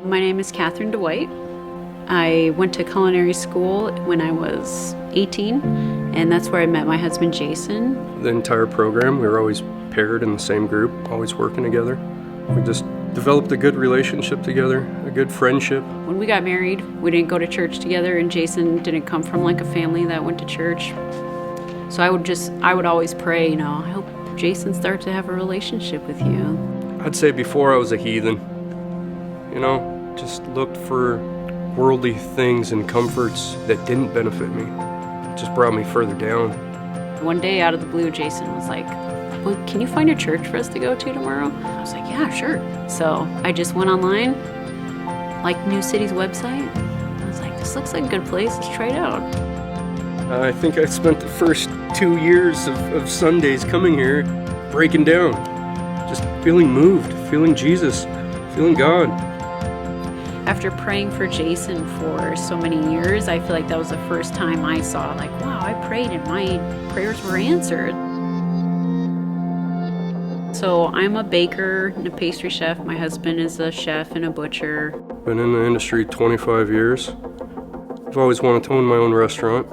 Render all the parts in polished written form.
My name is Katherine Dwight. I went to culinary school when I was 18, and that's where I met my husband, Jason. The entire program, we were always paired in the same group, always working together. We just developed a good relationship together, a good friendship. When we got married, we didn't go to church together, and Jason didn't come from like a family that went to church. So I would always pray, I hope Jason starts to have a relationship with you. I'd say before I was a heathen, just looked for worldly things and comforts that didn't benefit me. It just brought me further down. One day out of the blue, Jason was like, well, can you find a church for us to go to tomorrow? I was like, yeah, sure. So I just went online, like New City's website. I was like, this looks like a good place, let's try it out. I think I spent the first 2 years of Sundays coming here breaking down, just feeling moved, feeling Jesus, feeling God. After praying for Jason for so many years, I feel like that was the first time I saw, like, wow, I prayed and my prayers were answered. So I'm a baker and a pastry chef. My husband is a chef and a butcher. Been in the industry 25 years. I've always wanted to own my own restaurant.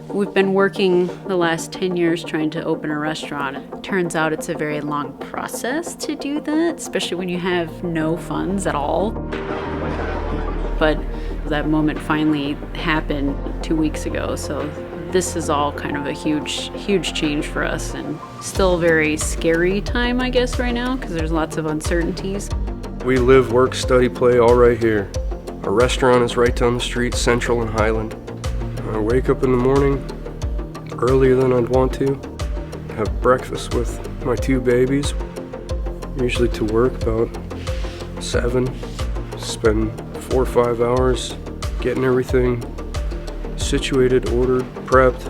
We've been working the last 10 years trying to open a restaurant. It turns out it's a very long process to do that, especially when you have no funds at all. But that moment finally happened 2 weeks ago, so this is all kind of a huge change for us, and still a very scary time, I guess, right now, because there's lots of uncertainties. We live, work, study, play all right here. Our restaurant is right down the street, Central and Highland. I wake up in the morning earlier than I'd want to, have breakfast with my 2 babies, usually to work about 7, spend 4 or 5 hours getting everything situated, ordered, prepped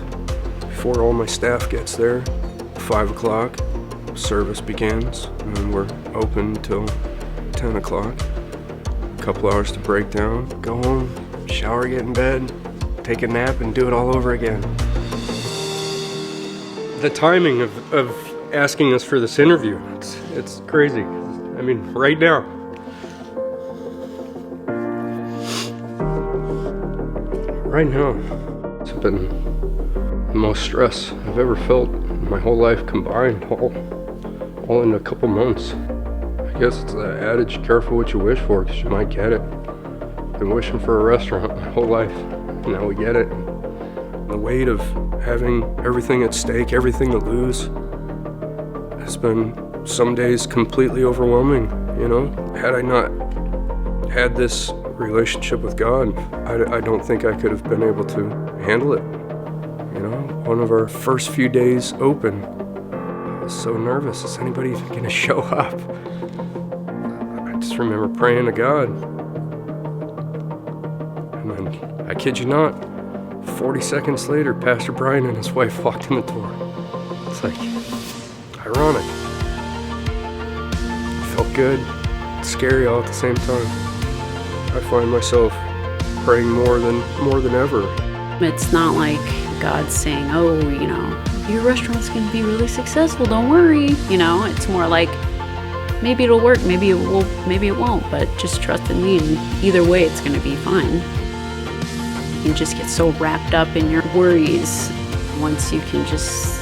before all my staff gets there. 5 o'clock, service begins, and we're open till 10 o'clock. A couple hours to break down, go home, shower, get in bed, take a nap, and do it all over again. The timing of asking us for this interview, it's crazy. I mean, right now. Right now, it's been the most stress I've ever felt in my whole life combined, all in a couple months. I guess it's the adage, careful what you wish for, because you might get it. Been wishing for a restaurant my whole life. Now we get it. The weight of having everything at stake, everything to lose, has been some days completely overwhelming, Had I not had this relationship with God, I don't think I could have been able to handle it. One of our first few days open, I was so nervous. Is anybody even gonna show up? I just remember praying to God. And then, I kid you not, 40 seconds later, Pastor Brian and his wife walked in the door. It's like, ironic. It felt good, scary all at the same time. I find myself praying more than ever. It's not like God's saying, oh, your restaurant's gonna be really successful, don't worry. It's more like, maybe it'll work, maybe it won't, but just trust in me, and either way it's gonna be fine. You just get so wrapped up in your worries once you can just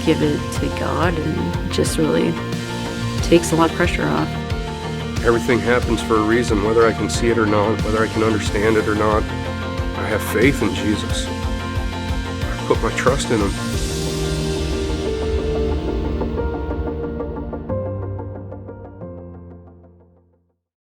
give it to God, and it just really takes a lot of pressure off. Everything happens for a reason, whether I can see it or not, whether I can understand it or not. I have faith in Jesus. I put my trust in Him.